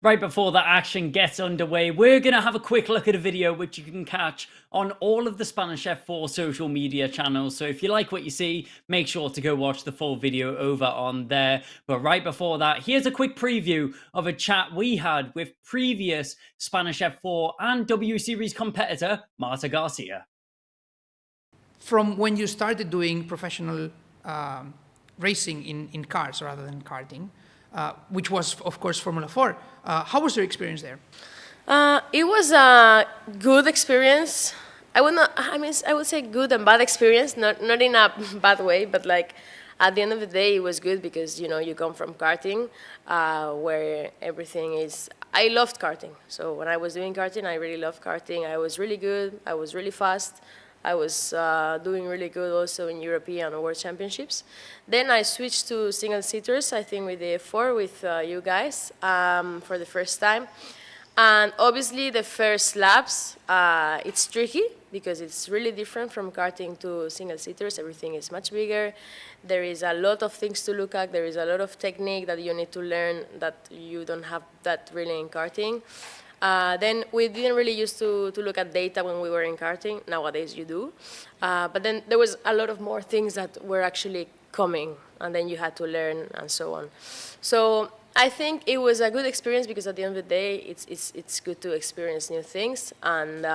Right before the action gets underway, we're going to have a quick look at a video which you can catch on all of the Spanish F4 social media channels. So if you like what you see, make sure to go watch the full video over on there. But right before that, here's a quick preview of a chat we had with previous Spanish F4 and W Series competitor, Marta Garcia. From when you started doing professional racing in cars rather than karting, which was, of course, Formula 4. How was your experience there? It was a good experience. I would say good and bad experience, not in a bad way, but like at the end of the day, it was good because, you know, you come from karting, where everything is, I loved karting. So when I was doing karting, I really loved karting. I was really good, I was really fast. I was doing really good also in European or World Championships. Then I switched to single-seaters, I think with the F4 with you guys for the first time. And obviously the first laps, it's tricky because it's really different from karting to single-seaters. Everything is much bigger. There is a lot of things to look at. There is a lot of technique that you need to learn that you don't have that really in karting. Then we didn't really used to look at data when we were in karting. Nowadays you do. But then there was a lot of more things that were actually coming, and then you had to learn and so on. So I think it was a good experience because at the end of the day, it's good to experience new things. And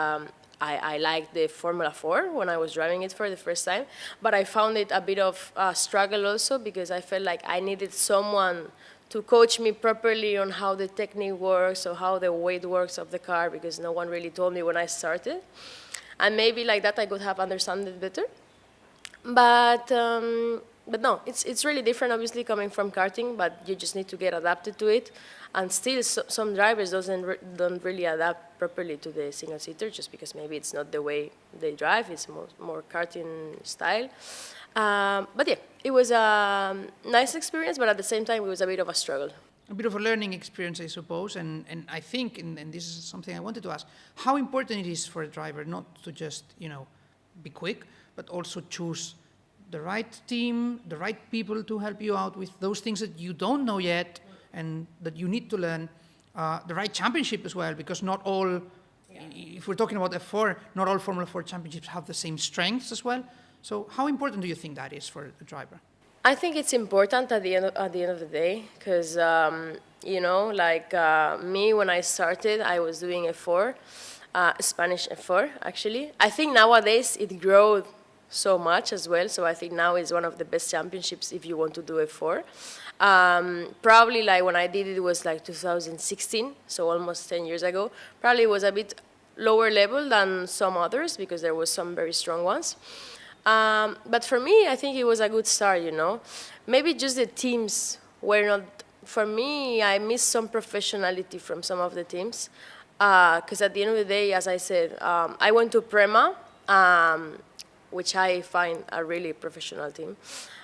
I liked the Formula 4 when I was driving it for the first time. But I found it a bit of a struggle also because I felt like I needed someone to coach me properly on how the technique works or how the weight works of the car, because no one really told me when I started. And maybe like that I could have understood it better. But no, it's really different, obviously, coming from karting, but you just need to get adapted to it. And still, some drivers don't really adapt properly to the single-seater, just because maybe it's not the way they drive, it's more karting style. But yeah, it was a nice experience, but at the same time, it was a bit of a struggle. A bit of a learning experience, I suppose, and I think, and this is something I wanted to ask, how important it is for a driver not to just, you know, be quick, but also choose the right team, the right people to help you out with those things that you don't know yet and that you need to learn, the right championship as well, because not all, if we're talking about F4, not all Formula 4 championships have the same strengths as well. So how important do you think that is for a driver? I think it's important at the end of the day, because you know, like me when I started, I was doing F4, Spanish F4 actually. I think nowadays it grew so much as well, so I think now it's one of the best championships if you want to do F4. Probably like when I did it was like 2016, so almost 10 years ago. Probably it was a bit lower level than some others because there was some very strong ones. But for me, I think it was a good start, you know. Maybe just the teams were not, for me, I missed some professionality from some of the teams. Because at the end of the day, as I said, I went to Prema, which I find a really professional team.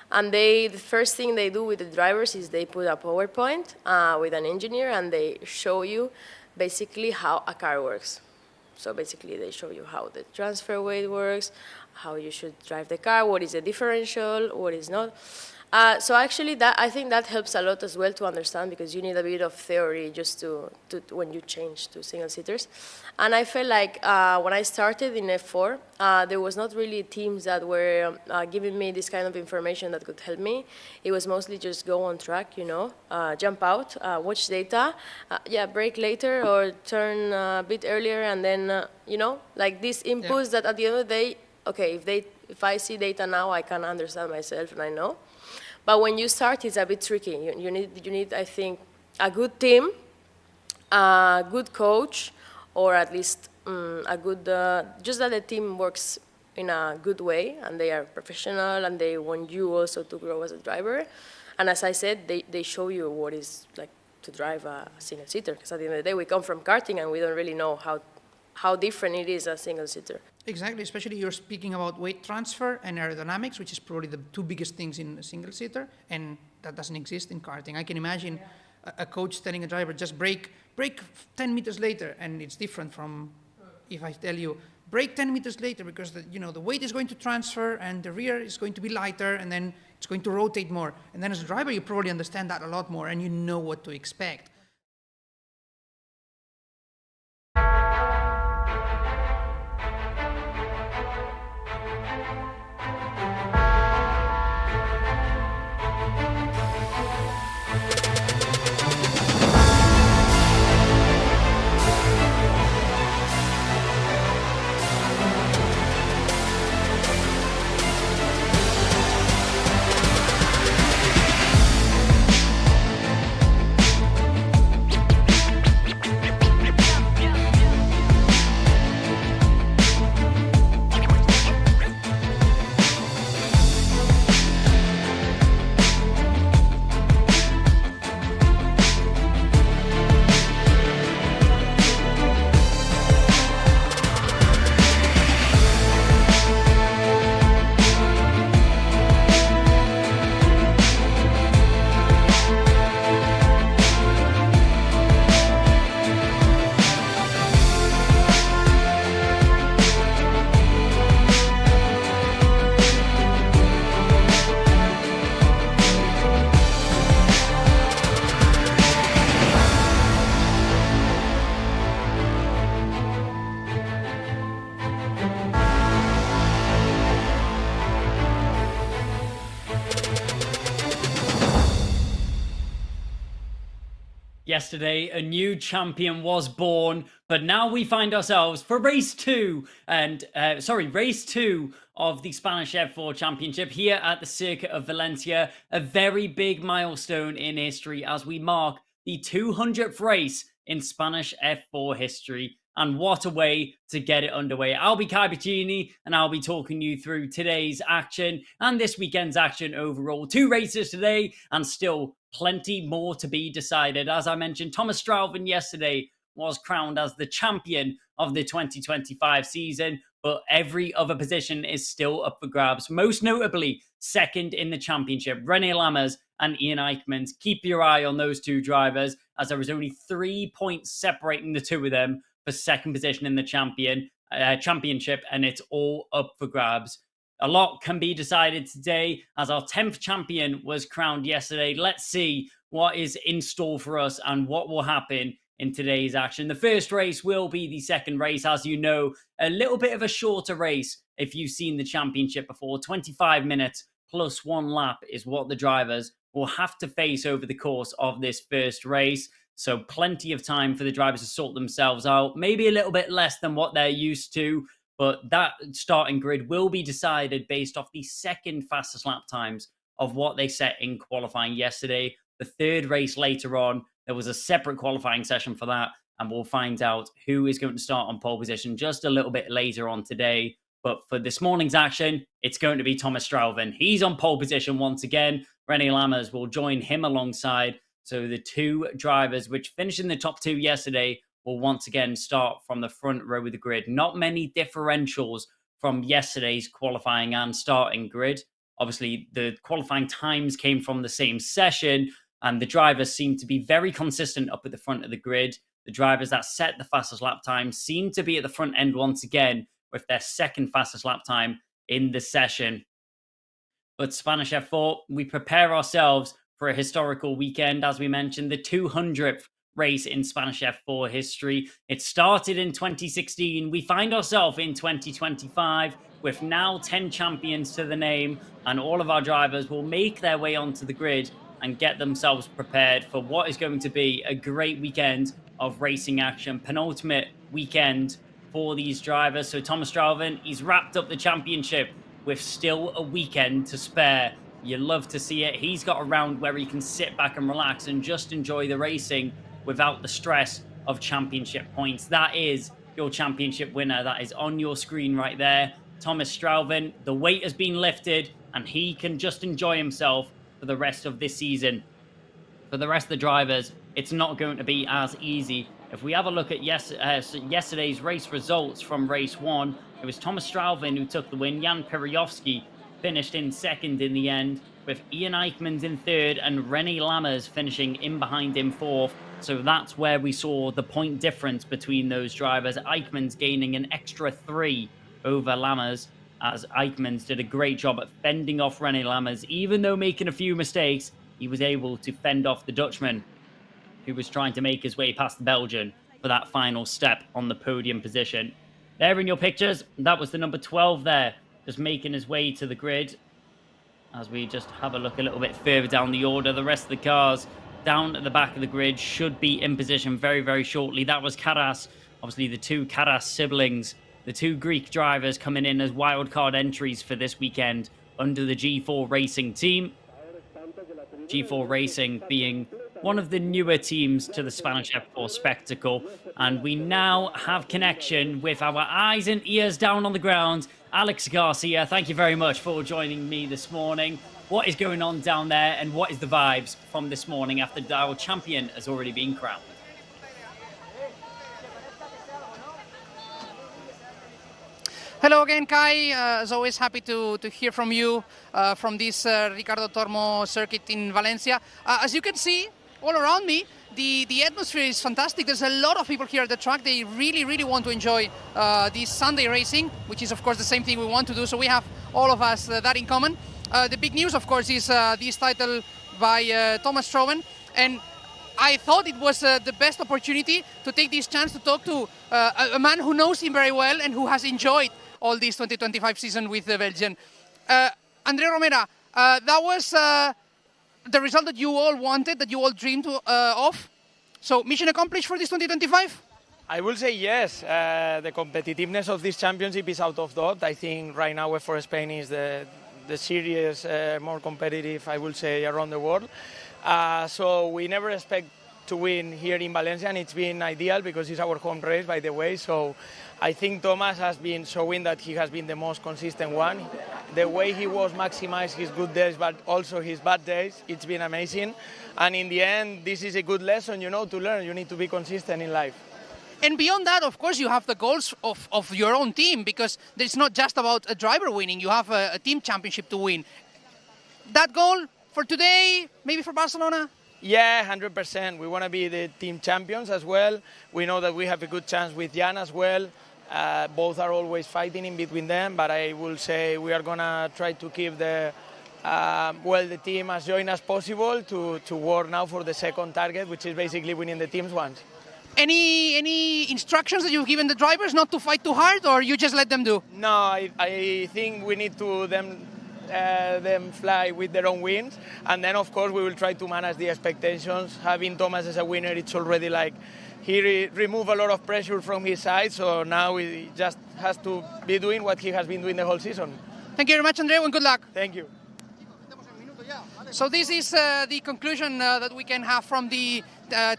And the first thing they do with the drivers is they put a PowerPoint with an engineer and they show you basically how a car works. So basically they show you how the transfer weight works, how you should drive the car, what is the differential, what is not. So actually I think that helps a lot as well to understand, because you need a bit of theory just to when you change to single-seaters. And I felt like when I started in F4, there was not really teams that were giving me this kind of information that could help me. It was mostly just go on track, you know, jump out, watch data, brake later or turn a bit earlier, and then, you know, like these inputs that at the end of the day, okay, if I see data now, I can understand myself and I know. But when you start, it's a bit tricky. You need, I think, a good team, a good coach, or at least a good, just that the team works in a good way and they are professional and they want you also to grow as a driver. And as I said, they show you what it's like to drive a single-seater, because at the end of the day, we come from karting and we don't really know how different it is a single-seater. Exactly, especially you're speaking about weight transfer and aerodynamics, which is probably the two biggest things in a single-seater, and that doesn't exist in karting. I can imagine a coach telling a driver, just brake 10 meters later, and it's different from if I tell you, brake 10 meters later, because the weight is going to transfer and the rear is going to be lighter, and then it's going to rotate more. And then as a driver, you probably understand that a lot more, and you know what to expect. yesterday, a new champion was born, but now we find ourselves for race two of the Spanish F4 Championship here at the Circuit of Valencia. A very big milestone in history as we mark the 200th race in Spanish F4 history. And what a way to get it underway. I'll be Kai Bacchini, and I'll be talking you through today's action and this weekend's action overall. 2 races today, and still plenty more to be decided. As I mentioned, Thomas Strauven yesterday was crowned as the champion of the 2025 season, but every other position is still up for grabs. Most notably, second in the championship, René Lammers and Ian Eichmans. Keep your eye on those 2 drivers, as there was only 3 points separating the 2 of them for second position in the championship, and it's all up for grabs. A lot can be decided today as our 10th champion was crowned yesterday. Let's see what is in store for us and what will happen in today's action. The first race will be the second race, as you know, a little bit of a shorter race if you've seen the championship before. 25 minutes plus 1 lap is what the drivers will have to face over the course of this first race. So plenty of time for the drivers to sort themselves out. Maybe a little bit less than what they're used to, but that starting grid will be decided based off the second fastest lap times of what they set in qualifying yesterday. The third race later on, there was a separate qualifying session for that, and we'll find out who is going to start on pole position just a little bit later on today. But for this morning's action, it's going to be Thomas Strauven. He's on pole position once again. René Lammers will join him alongside. So the 2 drivers which finished in the top 2 yesterday will once again start from the front row of the grid. Not many differentials from yesterday's qualifying and starting grid. Obviously, the qualifying times came from the same session, and the drivers seem to be very consistent up at the front of the grid. The drivers that set the fastest lap time seem to be at the front end once again with their second fastest lap time in the session. But Spanish F4, we prepare ourselves for a historical weekend. As we mentioned, the 200th race in Spanish F4 history. It started in 2016. We find ourselves in 2025 with now 10 champions to the name, and all of our drivers will make their way onto the grid and get themselves prepared for what is going to be a great weekend of racing action. Penultimate weekend for these drivers. So Thomas Strauven, he's wrapped up the championship with still a weekend to spare. You love to see it. He's got a round where he can sit back and relax and just enjoy the racing without the stress of championship points. That is your championship winner. That is on your screen right there. Thomas Strauven, the weight has been lifted and he can just enjoy himself for the rest of this season. For the rest of the drivers, it's not going to be as easy. If we have a look at yesterday's race results from race 1, it was Thomas Strauven who took the win. Jan Piriowski finished in second in the end, with Ian Eichmans in third and René Lammers finishing in behind him fourth. So that's where we saw the point difference between those drivers. Eichmans gaining an extra 3 over Lammers, as Eichmans did a great job at fending off René Lammers. Even though making a few mistakes, he was able to fend off the Dutchman, who was trying to make his way past the Belgian for that final step on the podium position. There in your pictures, that was the number 12 there, just making his way to the grid. As we just have a look a little bit further down the order, the rest of the cars down at the back of the grid should be in position very, very shortly. That was Karas, obviously the 2 Karas siblings, the 2 Greek drivers coming in as wildcard entries for this weekend under the G4 Racing team. G4 Racing being one of the newer teams to the Spanish F4 spectacle. And we now have connection with our eyes and ears down on the ground. Alex Garcia, thank you very much for joining me this morning. What is going on down there, and what is the vibes from this morning after our champion has already been crowned? Hello again, Kai. As always, happy to hear from you from this Ricardo Tormo circuit in Valencia. As you can see, all around me, the atmosphere is fantastic. There's a lot of people here at the track. They really, really want to enjoy this Sunday racing, which is, of course, the same thing we want to do. So we have, all of us, that in common. The big news, of course, is this title by Thomas Strauven. And I thought it was the best opportunity to take this chance to talk to a man who knows him very well and who has enjoyed all this 2025 season with the Belgian. Andre Romera, that was the result that you all wanted, that you all dreamed of. So mission accomplished for this 2025? I will say yes. The competitiveness of this championship is out of doubt. I think right now F4 Spain is the series more competitive, I will say, around the world. So we never expect to win here in Valencia, and it's been ideal because it's our home race, by the way. So I think Thomas has been showing that he has been the most consistent one. The way he was maximized his good days, but also his bad days, it's been amazing. And in the end, this is a good lesson, you know, to learn. You need to be consistent in life. And beyond that, of course, you have the goals of your own team, because it's not just about a driver winning. You have a team championship to win. That goal for today, maybe for Barcelona? Yeah, 100%. We want to be the team champions as well. We know that we have a good chance with Jan as well. Both are always fighting in between them, but I will say we are going to try to keep the team as joint as possible to work now for the second target, which is basically winning the teams once. Any instructions that you've given the drivers not to fight too hard, or you just let them do? No, I think we need to them fly with their own wings, and then of course we will try to manage the expectations. Having Thomas as a winner, it's already like he removed a lot of pressure from his side, so now he just has to be doing what he has been doing the whole season. Thank you very much, Andrea, and good luck. Thank you. So this is the conclusion that we can have from the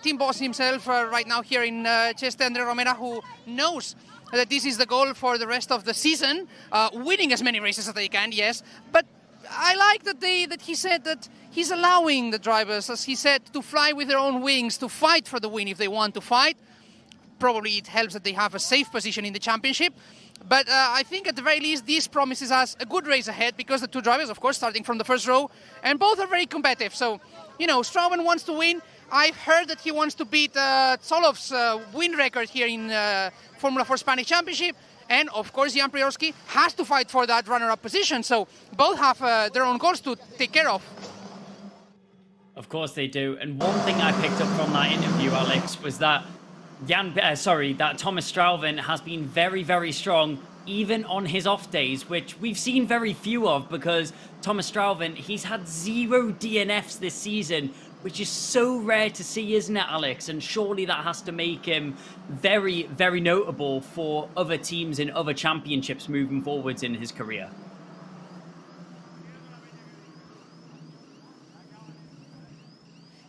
team boss himself right now here in Cheste, Andrea Romera, who knows that this is the goal for the rest of the season, winning as many races as they can, yes. But I like that he said that he's allowing the drivers, as he said, to fly with their own wings, to fight for the win if they want to fight. Probably it helps that they have a safe position in the championship. But I think at the very least this promises us a good race ahead, because the two drivers, of course, starting from the first row, and both are very competitive. So, you know, Strauben wants to win. I've heard that he wants to beat Zolov's win record here in Formula 4 Spanish Championship. And, of course, Jan Priorsky has to fight for that runner-up position. So both have their own goals to take care of. Of course they do. And one thing I picked up from that interview, Alex, was that that Thomas Strauben has been very, very strong even on his off days, which we've seen very few of, because Thomas Strauben, he's had 0 DNFs this season, which is so rare to see, isn't it, Alex? And surely that has to make him very, very notable for other teams in other championships moving forwards in his career.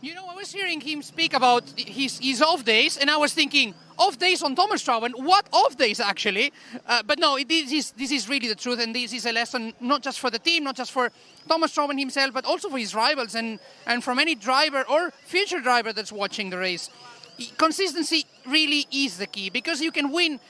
You know, I was hearing him speak about his off days, and I was thinking, off days on Thomas Strauben? What off days, actually? But no, this is really the truth, and this is a lesson not just for the team, not just for Thomas Strauben himself, but also for his rivals and from any driver or future driver that's watching the race. Consistency really is the key, because you can win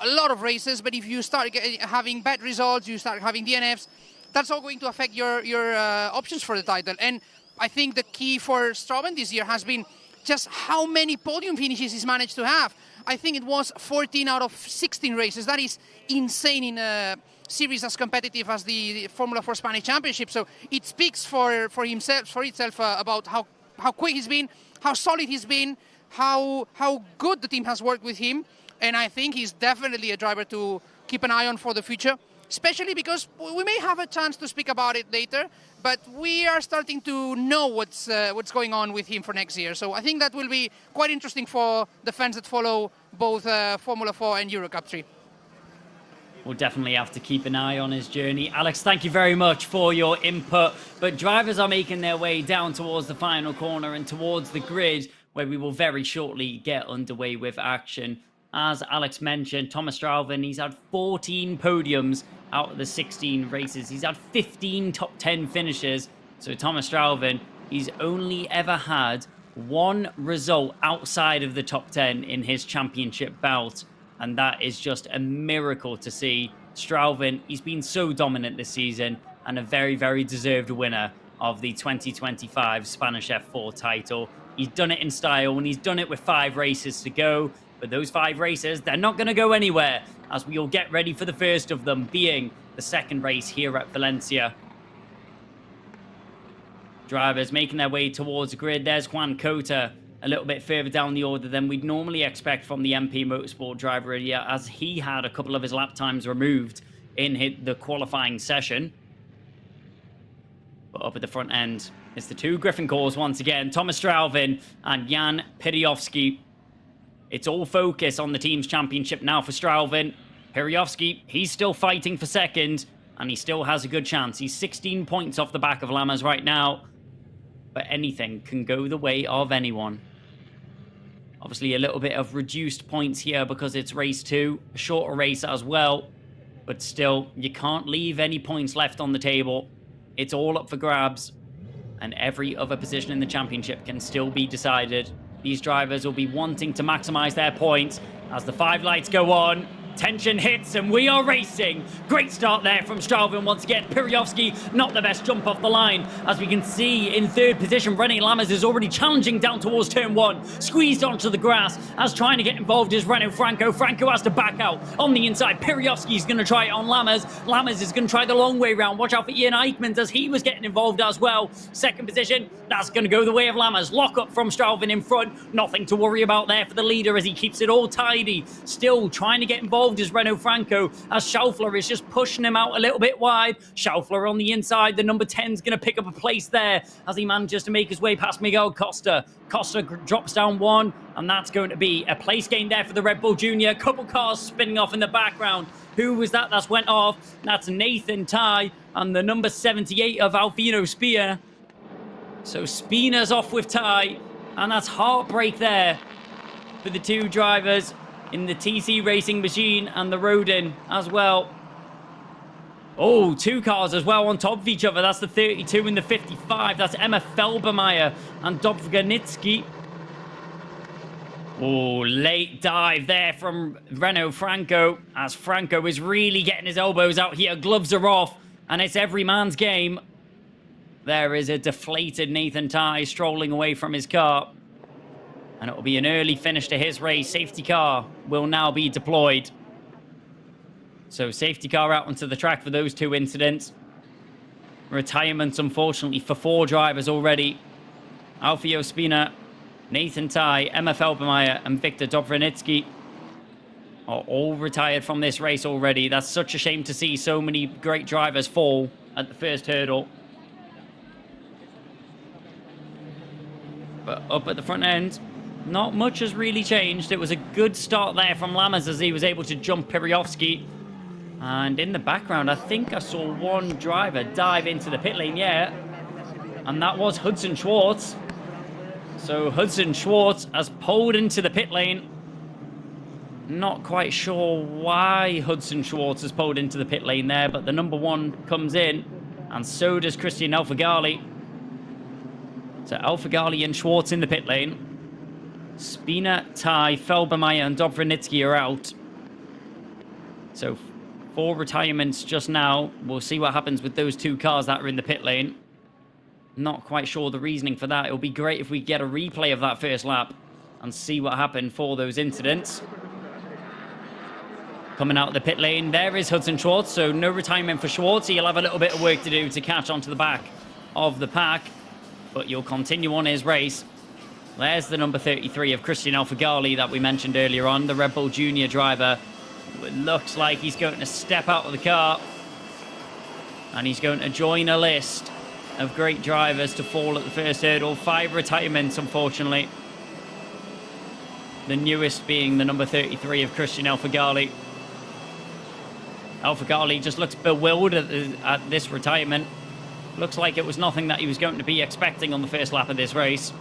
a lot of races, but if you start having bad results, you start having DNFs, that's all going to affect your options for the title. And I think the key for Strauben this year has been just how many podium finishes he's managed to have. I think it was 14 out of 16 races. That is insane in a series as competitive as the Formula 4 Spanish Championship. So it speaks for itself about how quick he's been, how solid he's been, how good the team has worked with him. And I think he's definitely a driver to keep an eye on for the future, especially because we may have a chance to speak about it later, but we are starting to know what's going on with him for next year. So I think that will be quite interesting for the fans that follow both Formula 4 and Eurocup 3. We'll definitely have to keep an eye on his journey. Alex, thank you very much for your input. But drivers are making their way down towards the final corner and towards the grid, where we will very shortly get underway with action. As Alex mentioned, Thomas Strauben, he's had 14 podiums out of the 16 races. He's had 15 top 10 finishes. So Thomas Strauben, he's only ever had one result outside of the top 10 in his championship belt. And that is just a miracle to see. Strauben, he's been so dominant this season and a very, very deserved winner of the 2025 Spanish F4 title. He's done it in style, and he's done it with 5 races to go. But those 5 races, they're not going to go anywhere, as we all get ready for the first of them, being the second race here at Valencia. Drivers making their way towards the grid. There's Juan Cota, a little bit further down the order than we'd normally expect from the MP Motorsport driver here, as he had a couple of his lap times removed in the qualifying session. But up at the front end, It's the two Griffin cores once again. Thomas Straubing and Jan Piriowski. It's all focus on the team's championship now for Straubing. Piriowski, he's still fighting for second, and he still has a good chance. He's 16 points off the back of Lammers right now. But anything can go the way of anyone. Obviously, a little bit of reduced points here because it's race 2. A shorter race as well. But still, you can't leave any points left on the table. It's all up for grabs. And every other position in the championship can still be decided. These drivers will be wanting to maximize their points as the 5 lights go on. Tension hits and we are racing. Great start there from Straubing once again. Piriowski, not the best jump off the line. As we can see in 3rd position, René Lammers is already challenging down towards turn 1. Squeezed onto the grass as trying to get involved is Renault Franco. Franco has to back out on the inside. Piriowski is going to try it on Lammers. Lammers is going to try the long way round. Watch out for Ian Eichmann as he was getting involved as well. 2nd position, that's going to go the way of Lammers. Lock up from Straubing in front. Nothing to worry about there for the leader as he keeps it all tidy. Still trying to get involved is Renault Franco as Schaufler is just pushing him out a little bit wide. Schaufler on the inside. The number 10 is going to pick up a place there as he manages to make his way past Miguel Costa. Costa drops down 1, and that's going to be a place gain there for the Red Bull Junior. Couple cars spinning off in the background. Who was that that's went off? That's Nathan Ty and the number 78 of Alfino Spina. So Spina's off with Ty, and that's heartbreak there for the two drivers in the TC Racing Machine and the Rodin as well. Oh, 2 cars as well on top of each other. That's the 32 and the 55. That's Emma Felbermeyer and Dobrganitsky. Oh, late dive there from Renault Franco as Franco is really getting his elbows out here. Gloves are off, and it's every man's game. There is a deflated Nathan Ty strolling away from his car. And it will be an early finish to his race. Safety car will now be deployed. So safety car out onto the track for those 2 incidents. Retirements, unfortunately, for 4 drivers already. Alfio Spina, Nathan Ty, Emma Felbermeyer, and Viktor Dobranitsky are all retired from this race already. That's such a shame to see so many great drivers fall at the first hurdle. But up at the front end, not much has really changed. It was a good start there from Lammers as he was able to jump Piriowski. And in the background, I think I saw one driver dive into the pit lane, yeah. And that was Hudson Schwartz. So Hudson Schwartz has pulled into the pit lane. Not quite sure why Hudson Schwartz has pulled into the pit lane there, but the number 1 comes in, and so does Christian Alfagali. So Alfagali and Schwartz in the pit lane. Spina, Ty, Felbermeyer, and Dobranitsky are out. So 4 retirements just now. We'll see what happens with those 2 cars that are in the pit lane. Not quite sure the reasoning for that. It'll be great if we get a replay of that first lap and see what happened for those incidents. Coming out of the pit lane, there is Hudson Schwartz. So no retirement for Schwartz. He'll have a little bit of work to do to catch onto the back of the pack, but you'll continue on his race. There's the number 33 of Christian Alfagali that we mentioned earlier on, the Red Bull Junior driver. It looks like he's going to step out of the car and he's going to join a list of great drivers to fall at the first hurdle. 5 retirements, unfortunately. The newest being the number 33 of Christian Alfagali. Alfagali just looks bewildered at this retirement. Looks like it was nothing that he was going to be expecting on the first lap of this race.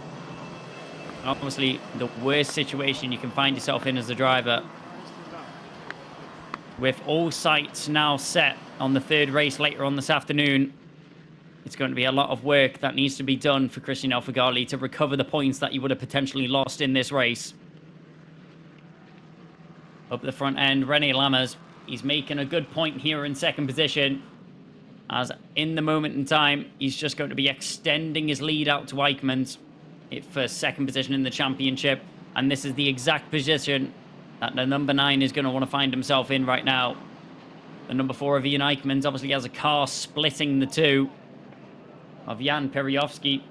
Obviously, the worst situation you can find yourself in as a driver. With all sights now set on the 3rd race later on this afternoon, it's going to be a lot of work that needs to be done for Christian Alfagali to recover the points that he would have potentially lost in this race. Up the front end, René Lammers, he's making a good point here in 2nd position. As in the moment in time, he's just going to be extending his lead out to Eichmann for 2nd position in the championship. And this is the exact position that the number 9 is going to want to find himself in right now. The number 4 of Ian Eichmann obviously has a car splitting the 2 of Jan Piriowski.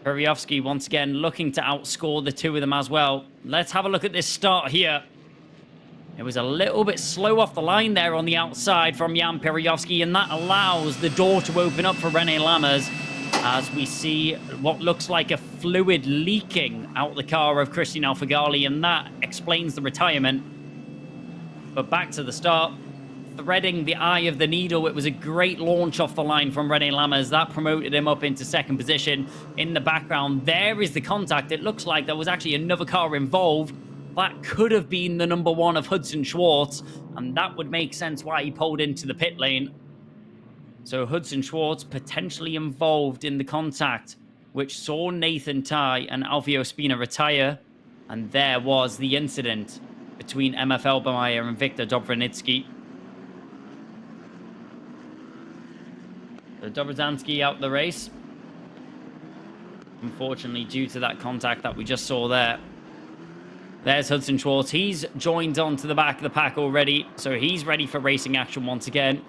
Piriowski once again looking to outscore the 2 of them as well. Let's have a look at this start here. It was a little bit slow off the line there on the outside from Jan Piriowski, and that allows the door to open up for René Lammers. as we see what looks like a fluid leaking out the car of Christian Alfagali, and that explains the retirement. But back to the start, threading the eye of the needle. It was a great launch off the line from Rene Lammers. That promoted him up into second position. In the background, there is the contact. It looks like there was actually another car involved. That could have been the number one of Hudson Schwartz, and that would make sense why he pulled into the pit lane. So Hudson Schwartz potentially involved in the contact, which saw Nathan Ty and Alfio Spina retire. And there was the incident between MF Elbermeyer and Viktor Dobrynitsky. So Dobrzansky out the race. Unfortunately, due to that contact that we just saw there. There's Hudson Schwartz. He's joined onto the back of the pack already, so he's ready for racing action once again.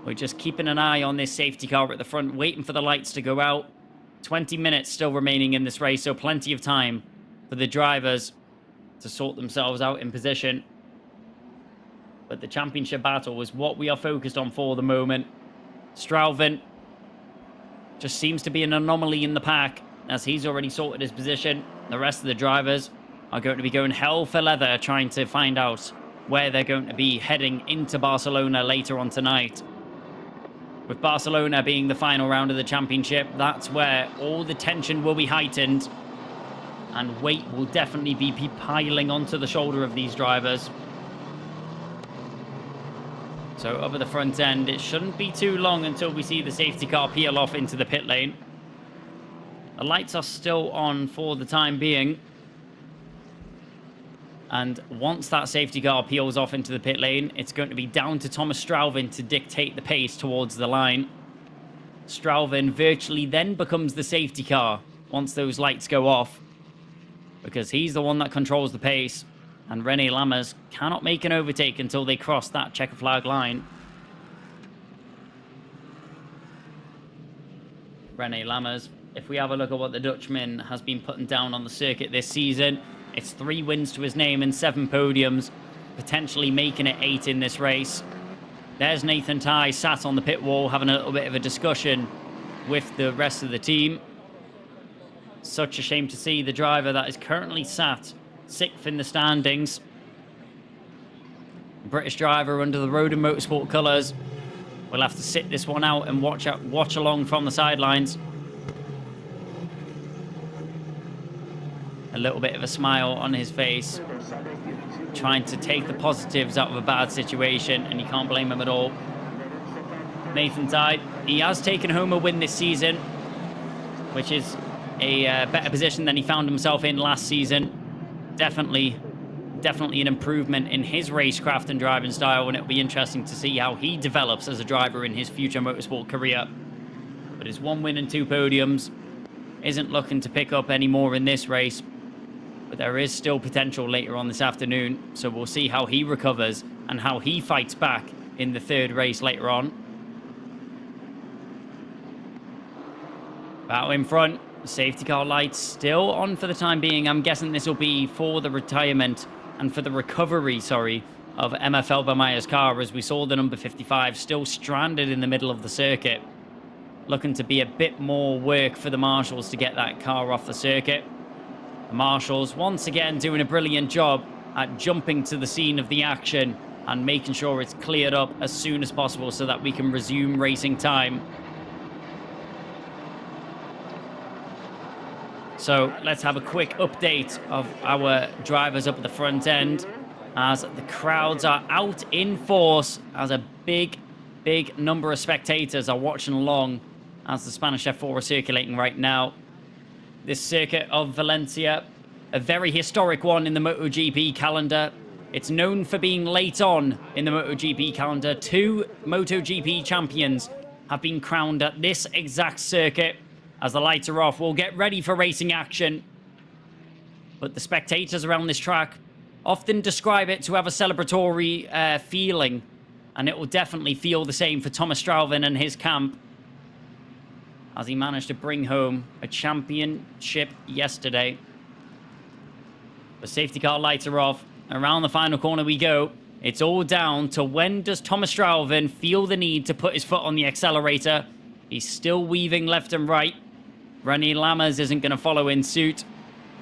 We're just keeping an eye on this safety car at the front, waiting for the lights to go out. 20 minutes still remaining in this race, so plenty of time for the drivers to sort themselves out in position. But the championship battle is what we are focused on for the moment. Straubing just seems to be an anomaly in the pack, as he's already sorted his position. The rest of the drivers are going to be going hell for leather, trying to find out where they're going to be heading into Barcelona later on tonight. With Barcelona being the final round of the championship, that's where all the tension will be heightened, and weight will definitely be piling onto the shoulder of these drivers. So up at the front end, it shouldn't be too long until we see the safety car peel off into the pit lane. The lights are still on for the time being. And once that safety car peels off into the pit lane, it's going to be down to Thomas Straubing to dictate the pace towards the line. Straubing virtually then becomes the safety car once those lights go off, because he's the one that controls the pace. And Rene Lammers cannot make an overtake until they cross that checker flag line. Rene Lammers, if we have a look at what the Dutchman has been putting down on the circuit this season, it's 3 wins to his name and 7 podiums, potentially making it 8 in this race. There's Nathan Ty sat on the pit wall having a little bit of a discussion with the rest of the team. Such a shame to see the driver that is currently sat 6th in the standings. British driver under the Road and Motorsport colours. We'll have to sit this one out and watch along from the sidelines. A little bit of a smile on his face, trying to take the positives out of a bad situation, and you can't blame him at all. Nathan Ty, he has taken home a win this season, which is a better position than he found himself in last season. Definitely an improvement in his racecraft and driving style, and it'll be interesting to see how he develops as a driver in his future motorsport career. But his 1 win and 2 podiums isn't looking to pick up any more in this race, but there is still potential later on this afternoon, so we'll see how he recovers and how he fights back in the 3rd race later on. Battle in front. Safety car lights still on for the time being. I'm guessing this will be for the retirement and for the recovery, of MF Elbermeyer's car, as we saw the number 55 still stranded in the middle of the circuit. Looking to be a bit more work for the marshals to get that car off the circuit. The marshals once again doing a brilliant job at jumping to the scene of the action and making sure it's cleared up as soon as possible so that we can resume racing time. So let's have a quick update of our drivers up at the front end, as the crowds are out in force, as a big number of spectators are watching along as the Spanish F4 are circulating right now. This circuit of Valencia, a very historic one in the MotoGP calendar. It's known for being late on in the MotoGP calendar. 2 MotoGP champions have been crowned at this exact circuit. As the lights are off, we'll get ready for racing action. But the spectators around this track often describe it to have a celebratory feeling, and it will definitely feel the same for Thomas Straubing and his camp, as he managed to bring home a championship yesterday. The safety car lights are off. Around the final corner we go. It's all down to when does Thomas Straubing feel the need to put his foot on the accelerator. He's still weaving left and right. René Lammers isn't going to follow in suit.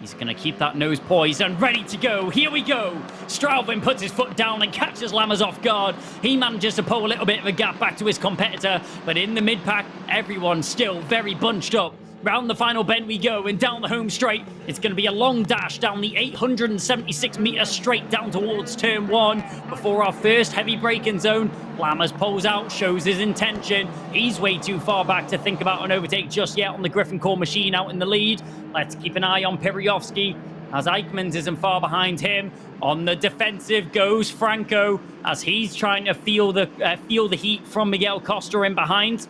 He's going to keep that nose poised and ready to go. Here we go. Straubing puts his foot down and catches Lammers off guard. He manages to pull a little bit of a gap back to his competitor. But in the mid-pack, everyone's still very bunched up. Round the final bend we go, and down the home straight. It's going to be a long dash down the 876 meters straight down towards turn 1 before our first heavy braking zone. Lammers pulls out, shows his intention. He's way too far back to think about an overtake just yet on the Griffin Core machine out in the lead. Let's keep an eye on Piriofsky as Eichmanns isn't far behind him. On the defensive goes Franco as he's trying to feel the heat from Miguel Costa in behind.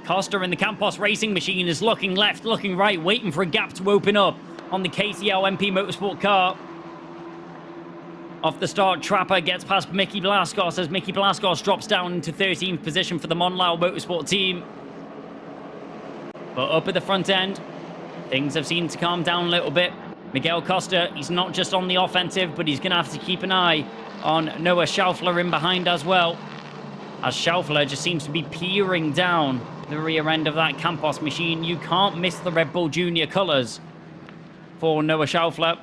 Costa in the Campos racing machine is looking left, looking right, waiting for a gap to open up on the KCL MP Motorsport car. Off the start, Trapper gets past Mickey Blascos as Mickey Blascos drops down into 13th position for the Monlau Motorsport team. But up at the front end, things have seemed to calm down a little bit. Miguel Costa, he's not just on the offensive, but he's going to have to keep an eye on Noah Schaufler in behind as well, as Schaufler just seems to be peering down the rear end of that Campos machine. You can't miss the Red Bull Junior colours for Noah Schaufler.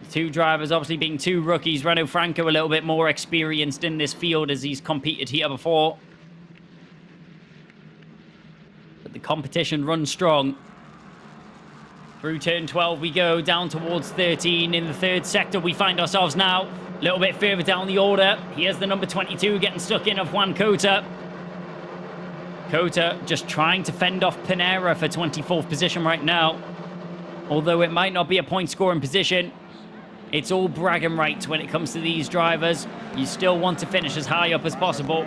The two drivers obviously being two rookies. Renault Franco a little bit more experienced in this field as he's competed here before. But the competition runs strong. Through turn 12 we go, down towards 13. In the third sector we find ourselves now. A little bit further down the order. Here's the number 22 getting stuck in of Juan Cota. Cota just trying to fend off Panera for 24th position right now. Although it might not be a point scoring position, it's all bragging rights when it comes to these drivers. You still want to finish as high up as possible.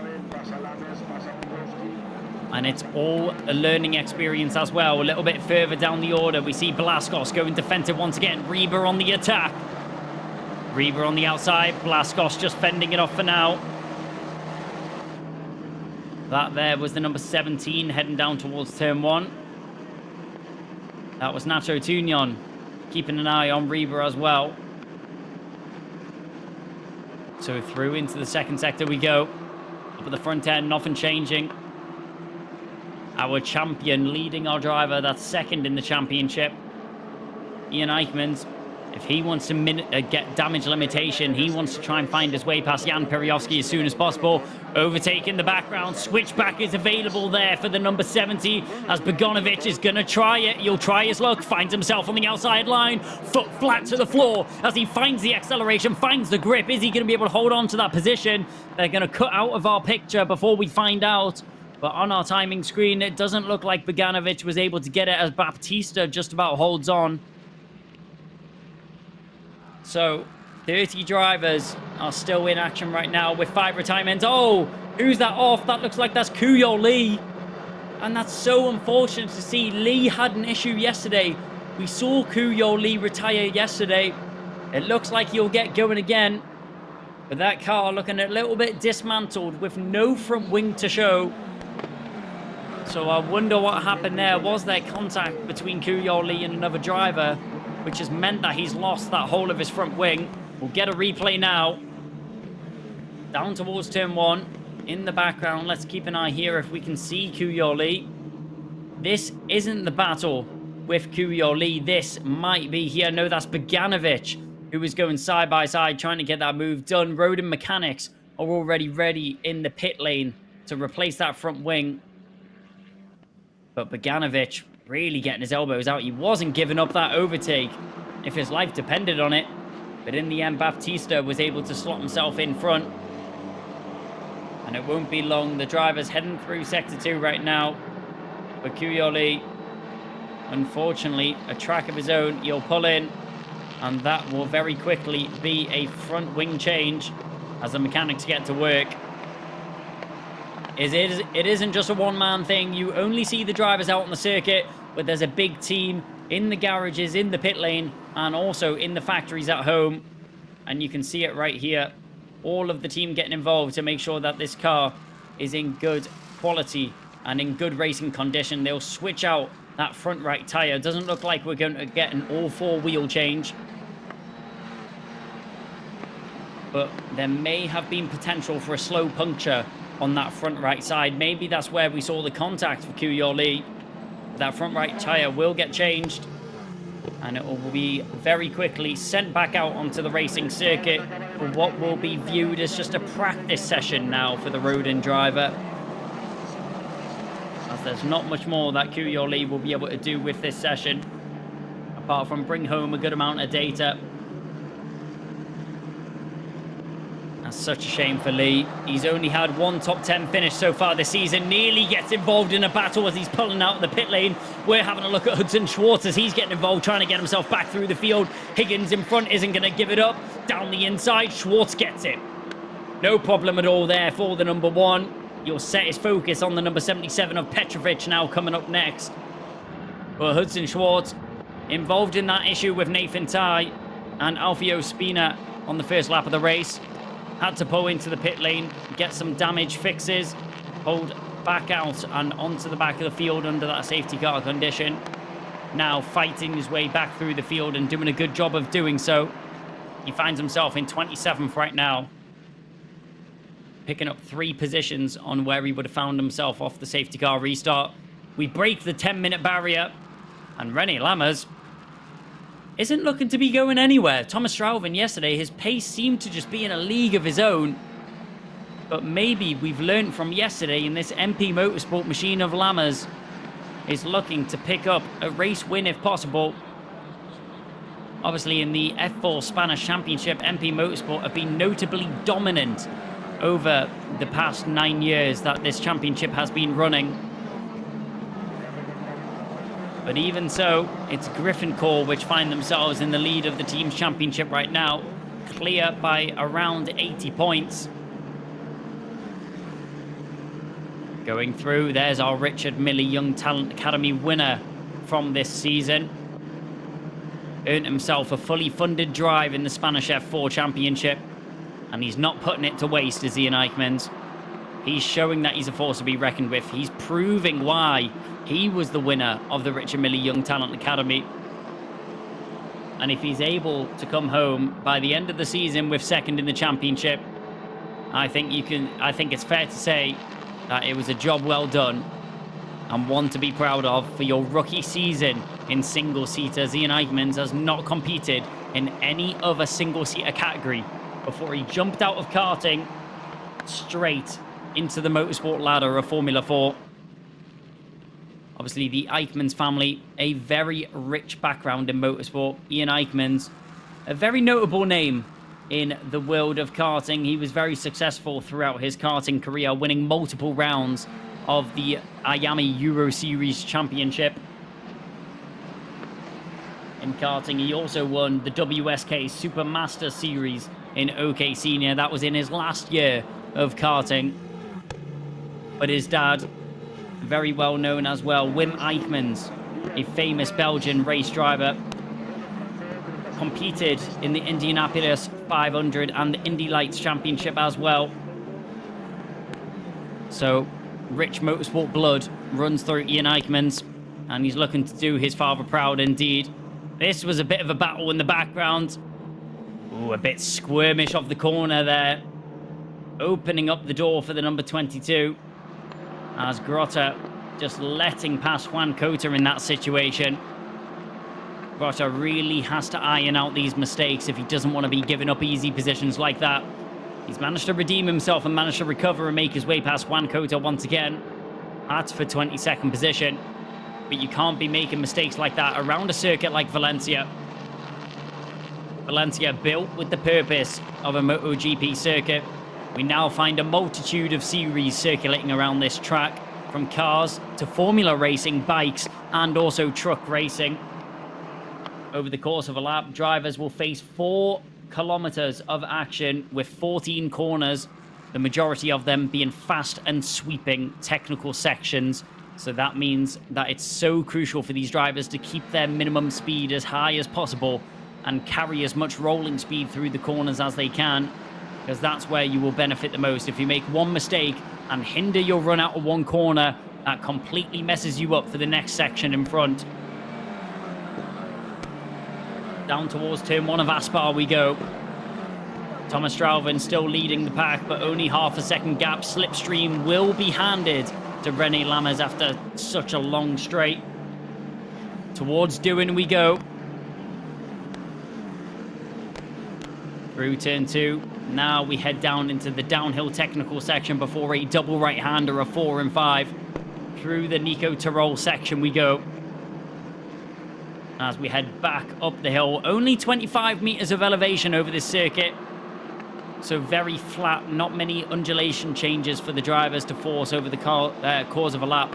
And it's all a learning experience as well. A little bit further down the order, we see Blascos going defensive once again. Rieber on the attack. Rieber on the outside. Blascos just fending it off for now. That there was the number 17 heading down towards turn 1. That was Nacho Tunion keeping an eye on Rieber as well. So through into the second sector we go. Up at the front end, nothing changing. Our champion leading our driver, that's second in the championship. Ian Eichmanns, if he wants to get damage limitation, he wants to try and find his way past Jan Piriofsky as soon as possible. Overtake in the background. Switchback is available there for the number 70 as Bogdanovic is going to try it. He'll try his luck. Finds himself on the outside line. Foot flat to the floor as he finds the acceleration, finds the grip. Is he going to be able to hold on to that position? They're going to cut out of our picture before we find out. But on our timing screen, it doesn't look like Bogdanovic was able to get it as Baptista just about holds on. So, 30 drivers are still in action right now with 5 retirements. Oh, who's that off? That looks like that's Kuyo Lee. And that's so unfortunate to see. Lee had an issue yesterday. We saw Kuyo Lee retire yesterday. It looks like he'll get going again. But that car looking a little bit dismantled with no front wing to show. So I wonder what happened there. Was there contact between Kuyo Lee and another driver, which has meant that he's lost that whole of his front wing? We'll get a replay now. Down towards turn 1. In the background, let's keep an eye here if we can see Kuyo Lee. This isn't the battle with Kuyo Lee. This might be here. No, that's Bogdanovic, who is going side by side, trying to get that move done. Rodin Mechanics are already ready in the pit lane to replace that front wing. But Bogdanovic really getting his elbows out. He wasn't giving up that overtake if his life depended on it. But in the end, Baptista was able to slot himself in front. And it won't be long. The driver's heading through Sector 2 right now. But Kuyo Lee, unfortunately, a track of his own. He'll pull in. And that will very quickly be a front wing change as the mechanics get to work. It isn't just a one-man thing. You only see the drivers out on the circuit, but there's a big team in the garages, in the pit lane, and also in the factories at home. And you can see it right here. All of the team getting involved to make sure that this car is in good quality and in good racing condition. They'll switch out that front right tyre. Doesn't look like we're going to get an all-4 wheel change. But there may have been potential for a slow puncture on that front right side. Maybe that's where we saw the contact for Kyu Lee. That front right tyre will get changed, and it will be very quickly sent back out onto the racing circuit for what will be viewed as just a practice session now for the Rodin driver. As there's not much more that Kyu Lee will be able to do with this session, apart from bring home a good amount of data. That's such a shame for Lee. He's only had one top 10 finish so far this season. Nearly gets involved in a battle as he's pulling out of the pit lane. We're having a look at Hudson Schwartz as he's getting involved, trying to get himself back through the field. Higgins in front isn't going to give it up. Down the inside, Schwartz gets it. No problem at all there for the number 1. You'll set his focus on the number 77 of Petrovic now coming up next. But Hudson Schwartz involved in that issue with Nathan Tai and Alfio Spina on the first lap of the race. Had to pull into the pit lane, get some damage fixes, hold back out and onto the back of the field under that safety car condition. Now fighting his way back through the field and doing a good job of doing so. He finds himself in 27th right now, picking up 3 positions on where he would have found himself off the safety car restart. We break the 10-minute barrier, and René Lammers isn't looking to be going anywhere. Thomas Straubing yesterday, his pace seemed to just be in a league of his own. But maybe we've learned from yesterday in this MP Motorsport machine of Lammers is looking to pick up a race win if possible. Obviously in the F4 Spanish Championship, MP Motorsport have been notably dominant over the past 9 years that this championship has been running. But even so, it's Griffincorp which find themselves in the lead of the team's championship right now, clear by around 80 points. Going through, there's our Richard Milley Young Talent Academy winner from this season. Earned himself a fully funded drive in the Spanish F4 Championship, and he's not putting it to waste, is Ian Eichmanns. He's showing that he's a force to be reckoned with. He's proving why he was the winner of the Richard Milley Young Talent Academy. And if he's able to come home by the end of the season with second in the championship, I think it's fair to say that it was a job well done and one to be proud of for your rookie season in single-seaters. Ian Eichmanns has not competed in any other single-seater category before he jumped out of karting straight into the motorsport ladder of Formula 4. Obviously, the Eichmanns family, a very rich background in motorsport. Ian Eichmanns, a very notable name in the world of karting. He was very successful throughout his karting career, winning multiple rounds of the Miami Euro Series Championship. In karting, he also won the WSK Supermaster Series in OK Senior. That was in his last year of karting. But his dad, very well known as well, Wim Eichmanns, a famous Belgian race driver, competed in the Indianapolis 500 and the Indy Lights Championship as well. So, rich motorsport blood runs through Ian Eichmanns, and he's looking to do his father proud indeed. This was a bit of a battle in the background. Ooh, a bit squirmish off the corner there. Opening up the door for the number 22. As Grotta just letting past Juan Cota in that situation. Grotta really has to iron out these mistakes if he doesn't want to be giving up easy positions like that. He's managed to redeem himself and managed to recover and make his way past Juan Cota once again. That's for 22nd position. But you can't be making mistakes like that around a circuit like Valencia. Valencia built with the purpose of a MotoGP circuit. We now find a multitude of series circulating around this track, from cars to formula racing, bikes, and also truck racing. Over the course of a lap, drivers will face 4 kilometers of action with 14 corners, the majority of them being fast and sweeping technical sections. So that means that it's so crucial for these drivers to keep their minimum speed as high as possible and carry as much rolling speed through the corners as they can, because that's where you will benefit the most. If you make one mistake and hinder your run out of one corner, that completely messes you up for the next section in front. Down towards turn 1 of Aspar we go. Thomas Strauven still leading the pack, but only half a second gap. Slipstream will be handed to René Lammers after such a long straight. Towards Doohan we go. Through turn 2. Now we head down into the downhill technical section before a double right-hander of 4 and 5. Through the Nico Tirol section we go. As we head back up the hill. Only 25 meters of elevation over this circuit. So very flat, not many undulation changes for the drivers to force over the course of a lap.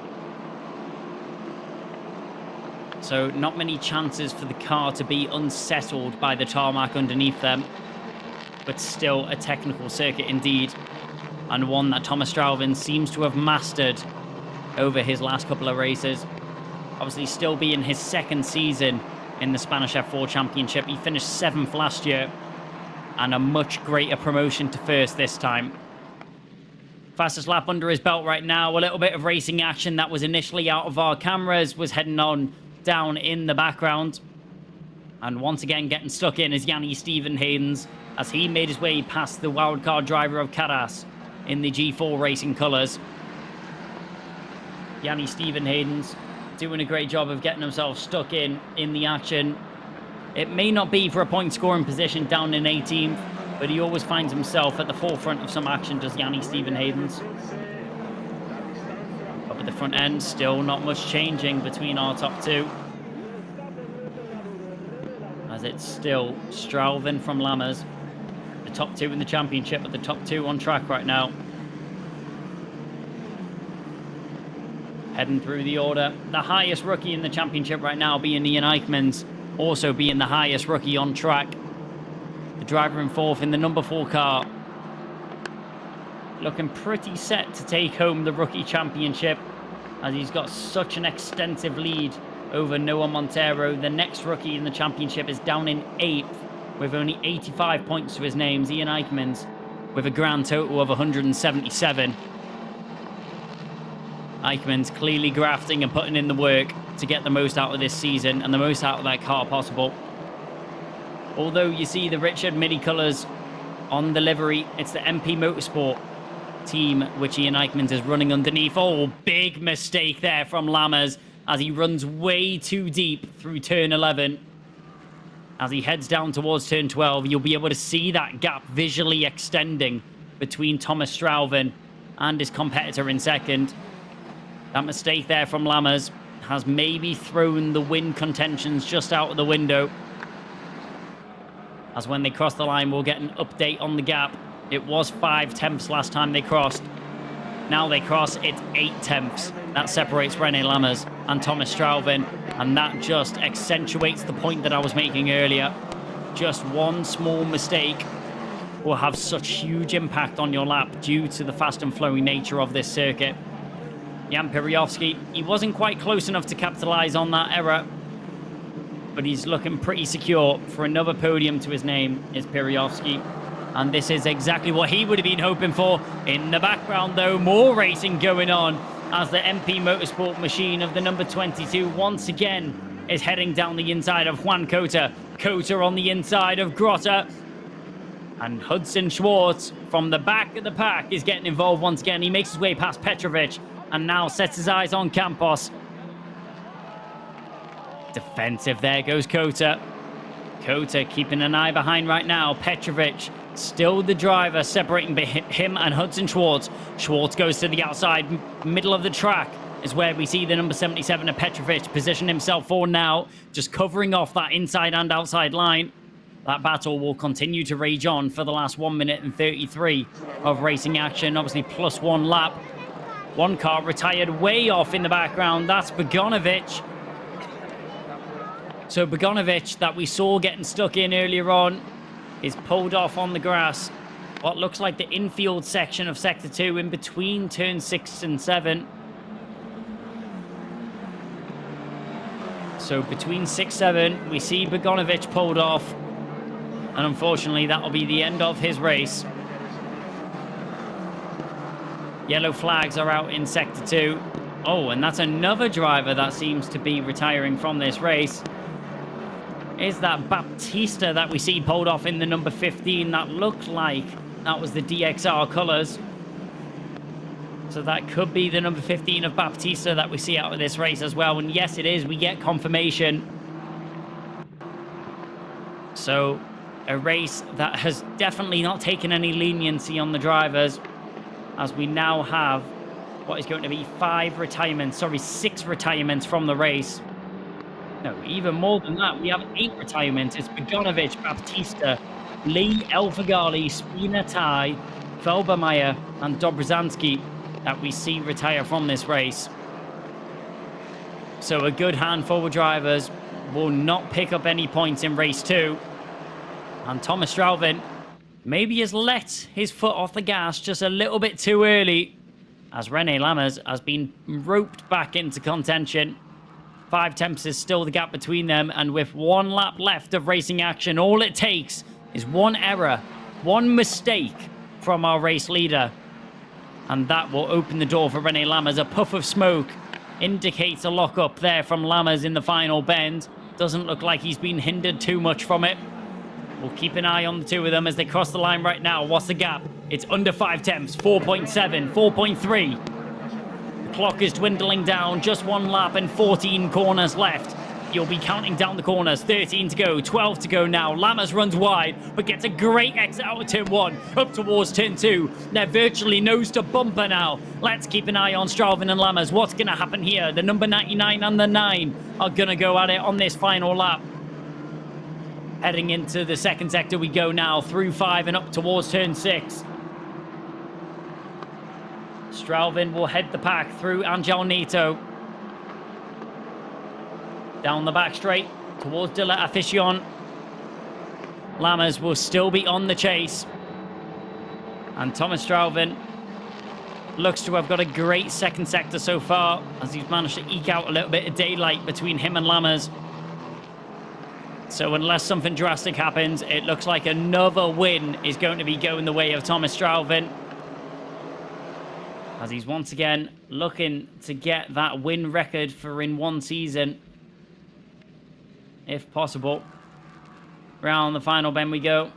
So not many chances for the car to be unsettled by the tarmac underneath them. But still a technical circuit indeed. And one that Thomas Strauven seems to have mastered over his last couple of races. Obviously still being his second season in the Spanish F4 Championship. He finished 7th last year. And a much greater promotion to first this time. Fastest lap under his belt right now. A little bit of racing action that was initially out of our cameras was heading on down in the background. And once again getting stuck in is Yanni Stephen Hayden's as he made his way past the wildcard driver of Caras in the G4 Racing colours. Yanni Stephen Hayden's doing a great job of getting himself stuck in the action. It may not be for a point scoring position down in 18th, but he always finds himself at the forefront of some action, does Yanni Stephen Hayden's. Up at the front end, still not much changing between our top two. As it's still Strauven from Lammers. The top two in the championship, but the top two on track right now. Heading through the order. The highest rookie in the championship right now being Ian Eichmann's. Also being the highest rookie on track. The driver in 4th in the number 4 car. Looking pretty set to take home the rookie championship, as he's got such an extensive lead over Noah Montero. The next rookie in the championship is down in 8th with only 85 points to his name. Ian Eichmann's with a grand total of 177. Eichmann's clearly grafting and putting in the work to get the most out of this season and the most out of that car possible. Although you see the Richard Mini colours on the livery, it's the MP Motorsport team which Ian Eichmann's is running underneath. Oh, big mistake there from Lammers as he runs way too deep through turn 11. As he heads down towards turn 12, you'll be able to see that gap visually extending between Thomas Strauven and his competitor in second. That mistake there from Lammers has maybe thrown the win contentions just out of the window. As when they cross the line, we'll get an update on the gap. It was 5/10 last time they crossed. Now they cross, it's 8/10. That separates René Lammers and Thomas Strauven, and that just accentuates the point that I was making earlier. Just one small mistake will have such huge impact on your lap due to the fast and flowing nature of this circuit. Jan Piryovsky, he wasn't quite close enough to capitalize on that error, but he's looking pretty secure. For another podium to his name is Piryovsky, and this is exactly what he would have been hoping for. In the background, though, more racing going on as the MP Motorsport machine of the number 22 once again is heading down the inside of Juan Cota. Cota on the inside of Grotta. And Hudson Schwartz from the back of the pack is getting involved once again. He makes his way past Petrovic and now sets his eyes on Campos. Defensive there goes Cota. Cota keeping an eye behind right now. Petrovic still the driver, separating him and Hudson Schwartz. Schwartz goes to the outside, middle of the track is where we see the number 77 of Petrovic position himself for now, just covering off that inside and outside line. That battle will continue to rage on for the last 1 minute and 33 of racing action. Obviously plus one lap. One car retired way off in the background. That's Boganovic. So Boganovic, that we saw getting stuck in earlier on, is pulled off on the grass. What looks like the infield section of Sector 2 in between turns 6 and 7. So between 6-7, we see Boganovic pulled off. And unfortunately, that'll be the end of his race. Yellow flags are out in Sector 2. Oh, and that's another driver that seems to be retiring from this race. is that Baptista that we see pulled off in the number 15. That looked like that was the DXR colours. So that could be the number 15 of Baptista that we see out of this race as well. And yes, it is. We get confirmation. So a race that has definitely not taken any leniency on the drivers, as we now have what is going to be 6 retirements from the race. No, even more than that. We have 8 retirements. It's Bogdanovic, Baptista, Lee, El Fagali, Spina, Tai, Felbermeyer, and Dobrzansky that we see retire from this race. So a good handful of drivers will not pick up any points in race 2. And Thomas Straubing maybe has let his foot off the gas just a little bit too early, as René Lammers has been roped back into contention. 5 tenths is still the gap between them, and with 1 lap left of racing action, all it takes is 1 error, 1 mistake from our race leader, and that will open the door for René Lammers. A puff of smoke indicates a lock-up there from Lammers in the final bend. Doesn't look like he's been hindered too much from it. We'll keep an eye on the two of them as they cross the line right now. What's the gap? It's under 5 tenths, 4.7, 4.3. The clock is dwindling down, just 1 lap and 14 corners left. You'll be counting down the corners. 13 to go, 12 to go now. Lammers runs wide, but gets a great exit out of turn 1, up towards turn 2. They're virtually nose to bumper now. Let's keep an eye on Straubing and Lammers. What's going to happen here? The number 99 and the 9 are going to go at it on this final lap. Heading into the second sector we go now, through 5 and up towards turn 6. Straubing will head the pack through Angel Neto. Down the back straight towards De La Afición. Lammers will still be on the chase. And Thomas Straubing looks to have got a great second sector so far, as he's managed to eke out a little bit of daylight between him and Lammers. So unless something drastic happens, it looks like another win is going to be going the way of Thomas Straubing, as he's once again looking to get that win record for in one season, if possible. Round the final bend we go.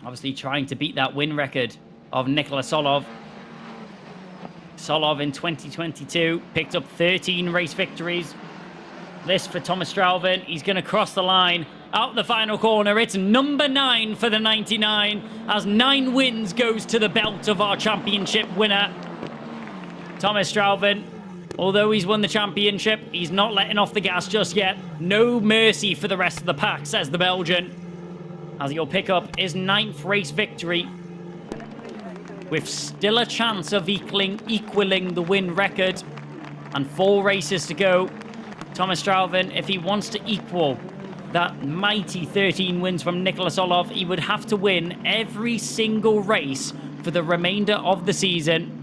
Obviously trying to beat that win record of Nikola Solov. Solov in 2022 picked up 13 race victories. This for Thomas Straubing. He's going to cross the line. Out the final corner. It's number 9 for the 99. As 9 wins goes to the belt of our championship winner, Thomas Straubing. Although he's won the championship, he's not letting off the gas just yet. No mercy for the rest of the pack, says the Belgian, as he'll pick up his 9th race victory, with still a chance of equaling the win record, and 4 races to go. Thomas Straubing, if he wants to equal that mighty 13 wins from Nikola Solov, he would have to win every single race for the remainder of the season.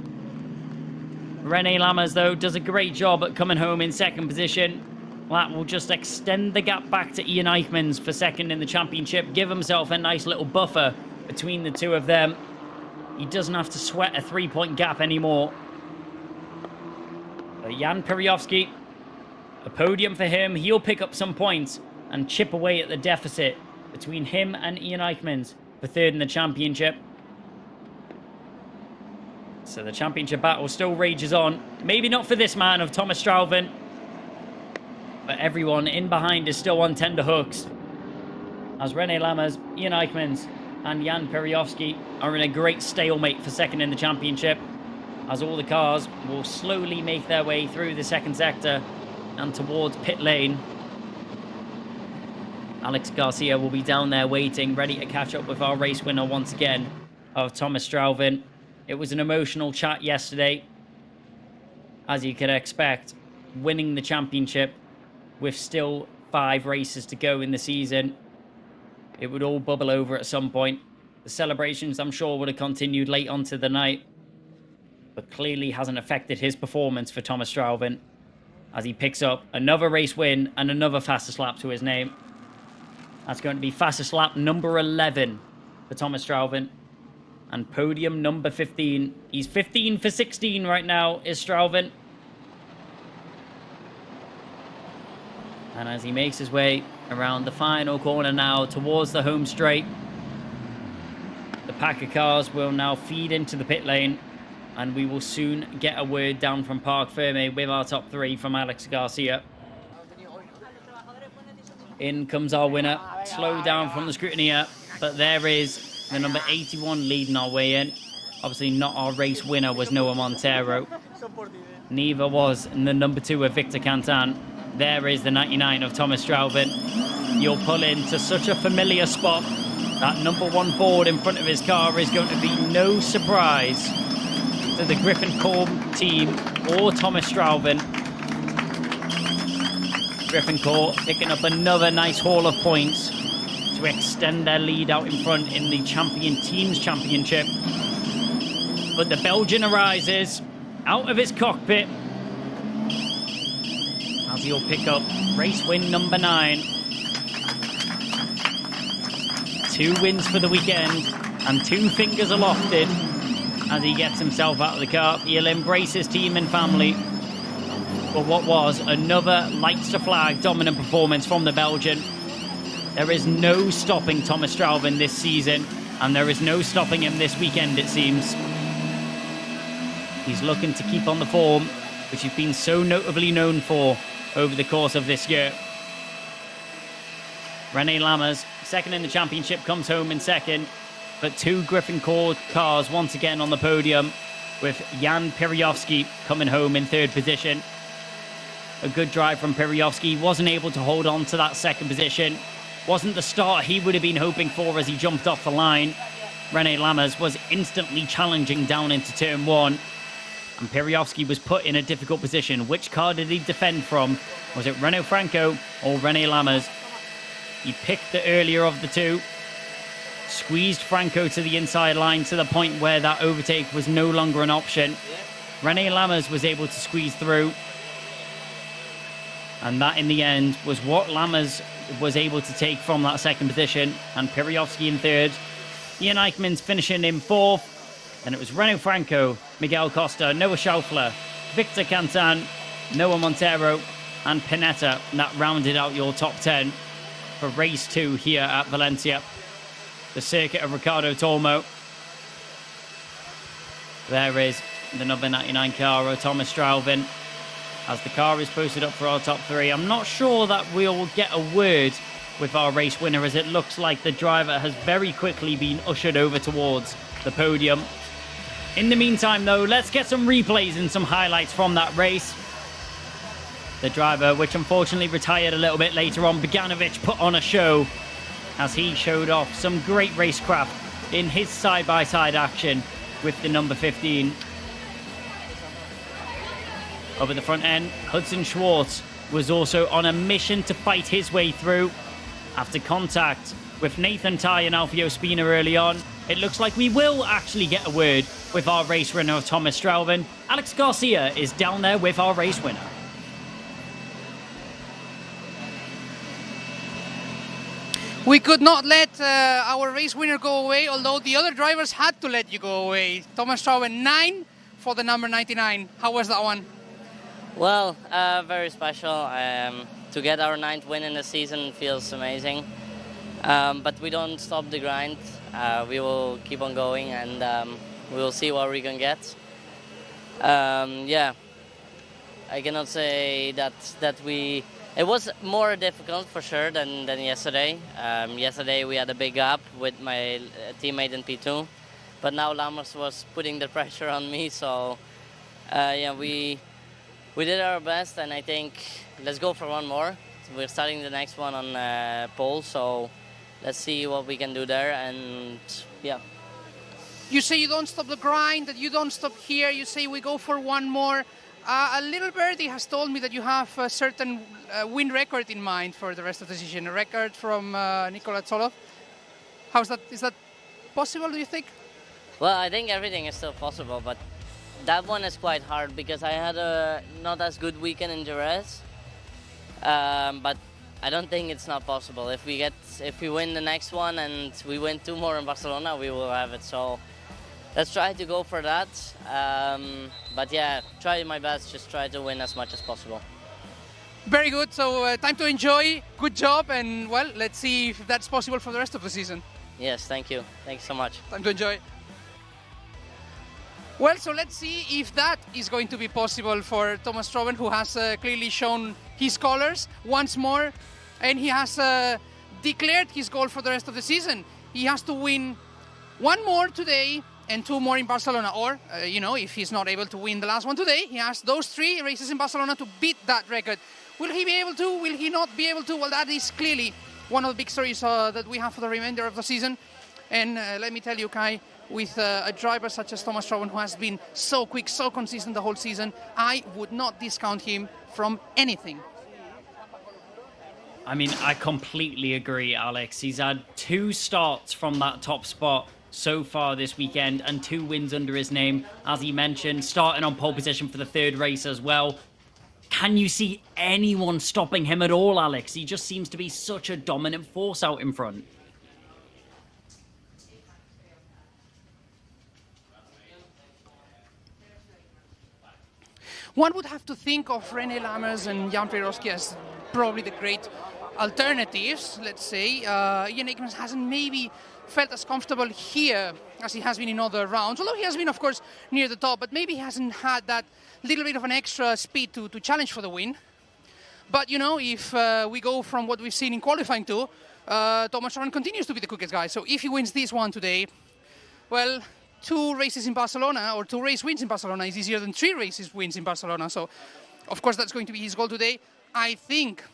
René Lammers, though, does a great job at coming home in second position. That will just extend the gap back to Ian Eichmans for second in the championship, give himself a nice little buffer between the two of them. He doesn't have to sweat a 3-point gap anymore. But Jan Periowski, a podium for him. He'll pick up some points and chip away at the deficit between him and Ian Eichmans for third in the championship. So the championship battle still rages on. Maybe not for this man of Thomas Straubing, but everyone in behind is still on tender hooks, as René Lammers, Ian Eichmans and Jan Periowski are in a great stalemate for second in the championship, as all the cars will slowly make their way through the second sector and towards pit lane. Alex Garcia will be down there waiting, ready to catch up with our race winner once again, of Thomas Straubing. It was an emotional chat yesterday, as you could expect, winning the championship with still 5 races to go in the season. It would all bubble over at some point. The celebrations, I'm sure, would have continued late onto the night, but clearly hasn't affected his performance for Thomas Straubing, as he picks up another race win and another fastest lap to his name. That's going to be fastest lap number 11 for Thomas Straubing, and podium number 15. He's 15 for 16 right now, is Straubing. And as he makes his way around the final corner now towards the home straight, the pack of cars will now feed into the pit lane, and we will soon get a word down from Parc Ferme with our top three from Alex Garcia. In comes our winner, slow down from the scrutiny here, but there is the number 81 leading our way in. Obviously not our race winner was Noah Montero. Neither was the number 2 of Victor Cantan. There is the 99 of Thomas Straubing. You'll pull into such a familiar spot. That number 1 board in front of his car is going to be no surprise to the Griffin Corp team or Thomas Straubing. Griffin Corp picking up another nice haul of points to extend their lead out in front in the Champion Teams Championship. But the Belgian arises out of his cockpit as he'll pick up race win number 9. 2 wins for the weekend and 2 fingers alofted as he gets himself out of the car. He'll embrace his team and family for what was another lights to flag dominant performance from the Belgian. There is no stopping Thomas Straubing this season, and there is no stopping him this weekend, it seems. He's looking to keep on the form, which he's been so notably known for over the course of this year. René Lammers, second in the championship, comes home in second, but 2 Griffin Corp cars once again on the podium, with Jan Piriowski coming home in 3rd position. A good drive from Piriowski, wasn't able to hold on to that 2nd position. Wasn't the start he would have been hoping for as he jumped off the line. René Lammers was instantly challenging down into turn 1. And Piriowski was put in a difficult position. Which car did he defend from? Was it Renault Franco or René Lammers? He picked the earlier of the 2. Squeezed Franco to the inside line to the point where that overtake was no longer an option. René Lammers was able to squeeze through. And that, in the end, was what Lammers was able to take from that 2nd position. And Piriowski in 3rd. Ian Eichmann's finishing in 4th. And it was Renault Franco, Miguel Costa, Noah Schaufler, Victor Cantan, Noah Montero, and Pinetta. And that rounded out your top 10 for race 2 here at Valencia. The circuit of Ricardo Tormo. There is the number 99 car of Thomas Straubing. As the car is posted up for our top 3. I'm not sure that we'll get a word with our race winner, as it looks like the driver has very quickly been ushered over towards the podium. In the meantime, though, let's get some replays and some highlights from that race. The driver, which unfortunately retired a little bit later on, Beganovic, put on a show as he showed off some great racecraft in his side-by-side action with the number 15. Over the front end, Hudson Schwartz was also on a mission to fight his way through. After contact with Nathan Ty and Alfio Spina early on, it looks like we will actually get a word with our race winner, Thomas Straubing. Alex Garcia is down there with our race winner. We could not let our race winner go away, although the other drivers had to let you go away. Thomas Straubing, 9 for the number 99. How was that one? Well, very special. To get our 9th win in the season feels amazing. But we don't stop the grind. We will keep on going, and we will see what we can get. Yeah, I cannot say that we... It was more difficult for sure than yesterday. Yesterday we had a big gap with my teammate in P2, but now Lammers was putting the pressure on me. So yeah, we did our best, and I think let's go for one more. We're starting the next one on pole, so let's see what we can do there. And yeah. You say you don't stop the grind, that you don't stop here. You say we go for one more. A little birdie has told me that you have a certain win record in mind for the rest of the season, a record from Nikola Tsolov. How's that? Is that possible, do you think? Well, I think everything is still possible, but that one is quite hard because I had a not as good weekend in Jerez. But I don't think it's not possible. If we win the next one and we win 2 more in Barcelona, we will have it. So let's try to go for that. But yeah, try my best, just try to win as much as possible. Very good. So time to enjoy. Good job. And, well, let's see if that's possible for the rest of the season. Yes, thank you. Thanks so much. Time to enjoy. Well, so let's see if that is going to be possible for Thomas Strauben, who has clearly shown his colors once more, and he has declared his goal for the rest of the season. He has to win one more today and 2 more in Barcelona, or, if he's not able to win the last one today, he has those 3 races in Barcelona to beat that record. Will he be able to? Will he not be able to? Well, that is clearly one of the big stories that we have for the remainder of the season. And let me tell you, Kai, with a driver such as Thomas Strauben, who has been so quick, so consistent the whole season, I would not discount him from anything. I mean, I completely agree, Alex. He's had 2 starts from that top spot so far this weekend and 2 wins under his name, as he mentioned, starting on pole position for the 3rd race as well. Can you see anyone stopping him at all, Alex? He just seems to be such a dominant force out in front. One would have to think of René Lammers and Jan Priorovsky as probably the great alternatives, let's say. Ian Aikmans hasn't maybe felt as comfortable here as he has been in other rounds, although he has been, of course, near the top, but maybe he hasn't had that little bit of an extra speed to challenge for the win. But, if we go from what we've seen in qualifying to, Thomas Strauben continues to be the quickest guy. So if he wins this one today, well, 2 races in Barcelona, or 2 race wins in Barcelona is easier than 3 races wins in Barcelona. So, of course, that's going to be his goal today. I think,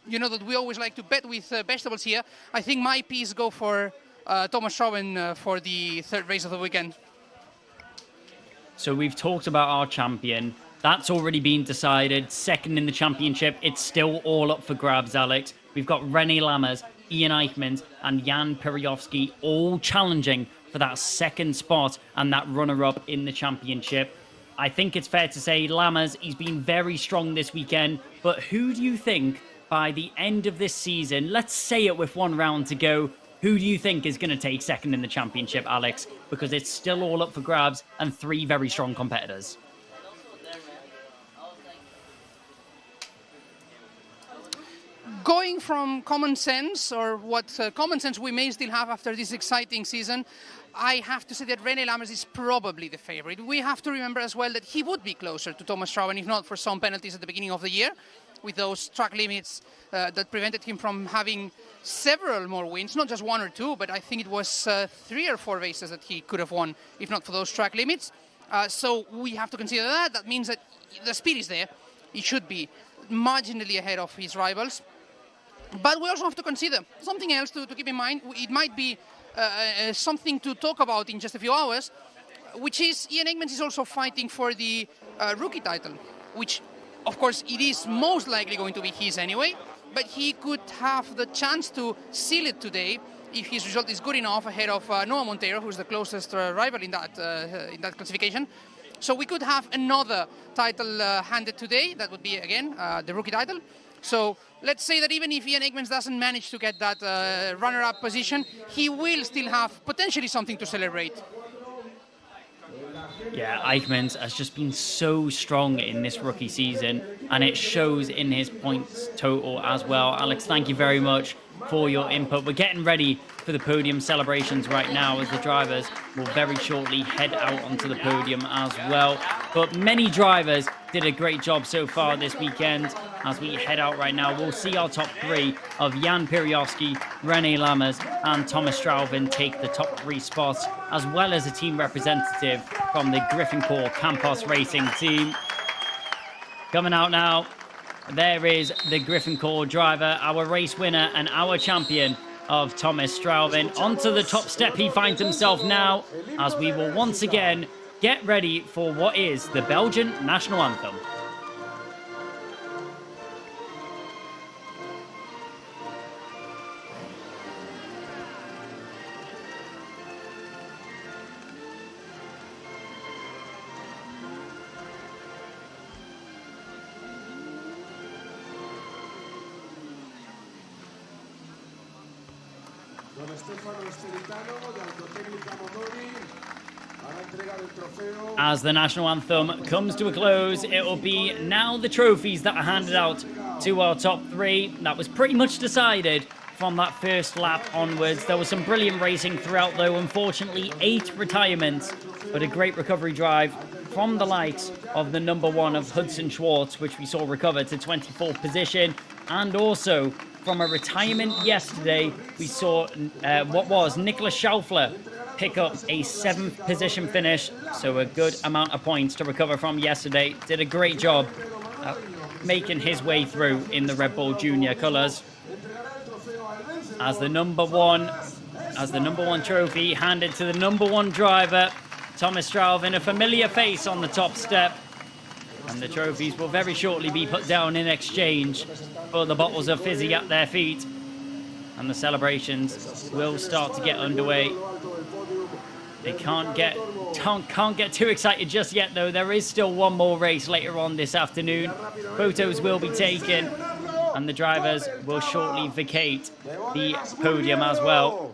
that we always like to bet with vegetables here. I think my piece go for Thomas Strauben for the 3rd race of the weekend. So we've talked about our champion. That's already been decided. 2nd in the championship. It's still all up for grabs, Alex. We've got René Lammers, Ian Aikmans, and Jan Priorovsky all challenging for that 2nd spot and that runner-up in the championship. I think it's fair to say Lammers, he's been very strong this weekend, but who do you think by the end of this season, let's say it with 1 round to go, who do you think is going to take 2nd in the championship, Alex? Because it's still all up for grabs and 3 very strong competitors. Going from common sense, or what common sense we may still have after this exciting season, I have to say that René Lammers is probably the favorite. We have to remember as well that he would be closer to Thomas Strauben if not for some penalties at the beginning of the year, with those track limits that prevented him from having several more wins, not just 1 or 2, but I think it was 3 or 4 races that he could have won if not for those track limits. So we have to consider that. That means that the speed is there. He should be marginally ahead of his rivals. But we also have to consider something else to keep in mind. It might be something to talk about in just a few hours, which is Ian Aikmans is also fighting for the rookie title, which, of course, it is most likely going to be his anyway, but he could have the chance to seal it today if his result is good enough ahead of Noah Monteiro, who's the closest rival in that classification. So we could have another title handed today. That would be, again, the rookie title. So let's say that even if Ian Aikmans doesn't manage to get that runner-up position, he will still have potentially something to celebrate. Yeah, Aikmans has just been so strong in this rookie season, and it shows in his points total as well. Alex, thank you very much for your input. We're getting ready for the podium celebrations right now as the drivers will very shortly head out onto the podium as well. But many drivers did a great job so far this weekend. As we head out right now, we'll see our top 3 of Jan Priorovsky, René Lammers and Thomas Strauben take the top 3 spots, as well as a team representative from the Griffin Core Campos Racing team. Coming out now, there is the Griffin Core driver, our race winner and our champion of Thomas Strauben. Onto the top step he finds himself now, as we will once again get ready for what is the Belgian national anthem. As the national anthem comes to a close, it will be now the trophies that are handed out to our top three. That was pretty much decided from that first lap onwards. There was some brilliant racing throughout, though. Unfortunately, 8 retirements, but a great recovery drive from the likes of the number 1 of Hudson Schwartz, which we saw recover to 24th position. And also, from a retirement yesterday, we saw what was Nicholas Schaufler pick up a 7th position finish. So a good amount of points to recover from yesterday. Did a great job making his way through in the Red Bull Junior colours. As the number one trophy handed to the number 1 driver, Thomas Straubing, a familiar face on the top step. And the trophies will very shortly be put down in exchange for the bottles of fizzy at their feet. And the celebrations will start to get underway. They can't get too excited just yet, though. There is still one more race later on this afternoon. Photos will be taken, and the drivers will shortly vacate the podium as well.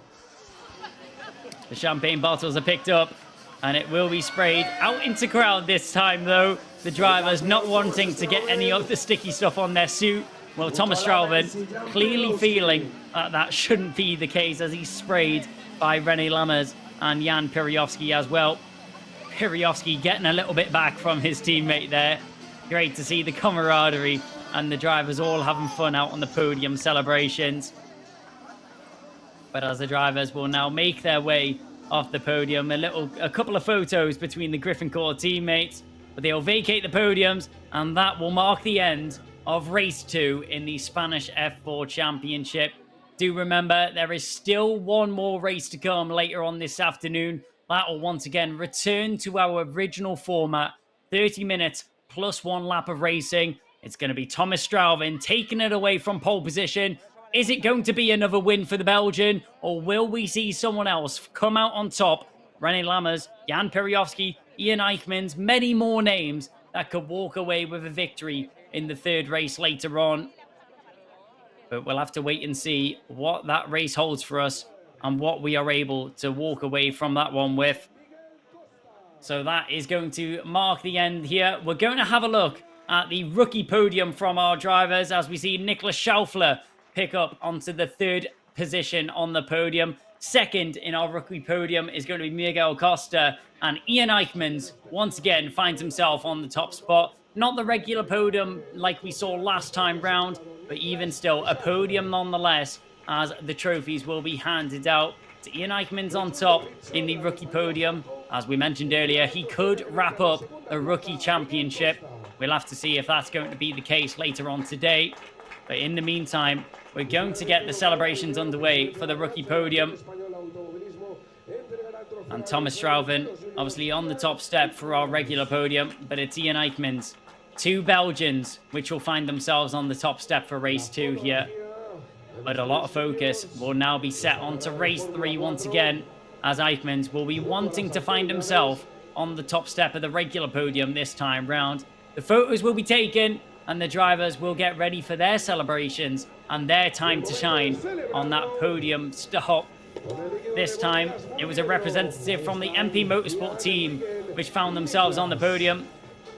The champagne bottles are picked up, and it will be sprayed out into crowd this time, though. The drivers not wanting to get any of the sticky stuff on their suit. Well, Thomas Straubing clearly feeling that shouldn't be the case, as he's sprayed by René Lammers and Jan Piriowski as well. Piriowski getting a little bit back from his teammate there. Great to see the camaraderie and the drivers all having fun out on the podium celebrations. But as the drivers will now make their way off the podium, a couple of photos between the Griffin Core teammates, but they'll vacate the podiums, and that will mark the end of race 2 in the Spanish F4 Championship. Do remember, there is still one more race to come later on this afternoon. That will once again return to our original format, 30 minutes plus 1 lap of racing. It's going to be Thomas Straubing taking it away from pole position. Is it going to be another win for the Belgian, or will we see someone else come out on top? René Lammers, Jan Piriowski, Ian Eichmans, many more names that could walk away with a victory in the 3rd race later on. But we'll have to wait and see what that race holds for us and what we are able to walk away from that one with. So that is going to mark the end here. We're going to have a look at the rookie podium from our drivers as we see Nicholas Schaufler pick up onto the 3rd position on the podium. 2nd in our rookie podium is going to be Miguel Costa, and Ian Eichmans once again finds himself on the top spot. Not the regular podium like we saw last time round, but even still a podium nonetheless, as the trophies will be handed out to Ian Eichmans on top in the rookie podium. As we mentioned earlier, he could wrap up a rookie championship. We'll have to see if that's going to be the case later on today. But in the meantime, we're going to get the celebrations underway for the rookie podium. And Thomas Straubing, obviously on the top step for our regular podium, but it's Ian Eichmans. 2 Belgians, which will find themselves on the top step for race 2 here. But a lot of focus will now be set onto race 3 once again, as Eichmans will be wanting to find himself on the top step of the regular podium this time round. The photos will be taken, and the drivers will get ready for their celebrations and their time to shine on that podium stop. This time, it was a representative from the MP Motorsport team which found themselves on the podium.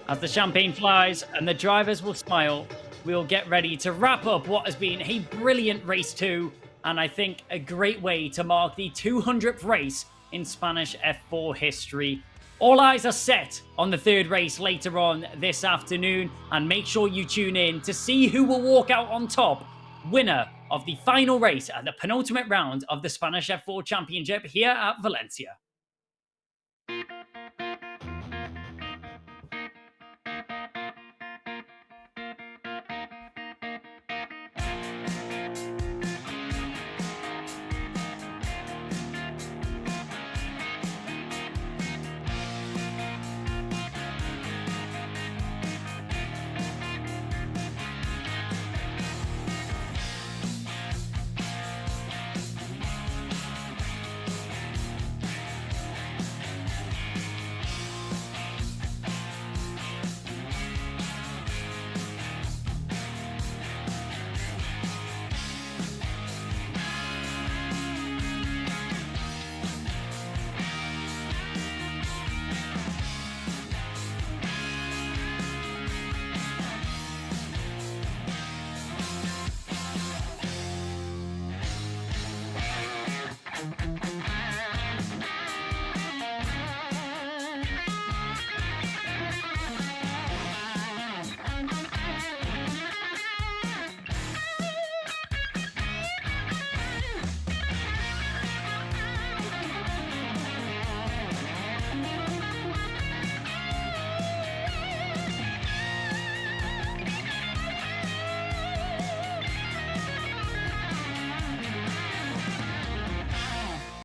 As the champagne flies and the drivers will smile, we'll get ready to wrap up what has been a brilliant race 2, and I think a great way to mark the 200th race in Spanish F4 history. All eyes are set on the 3rd race later on this afternoon, and make sure you tune in to see who will walk out on top, winner of the final race at the penultimate round of the Spanish F4 Championship here at Valencia.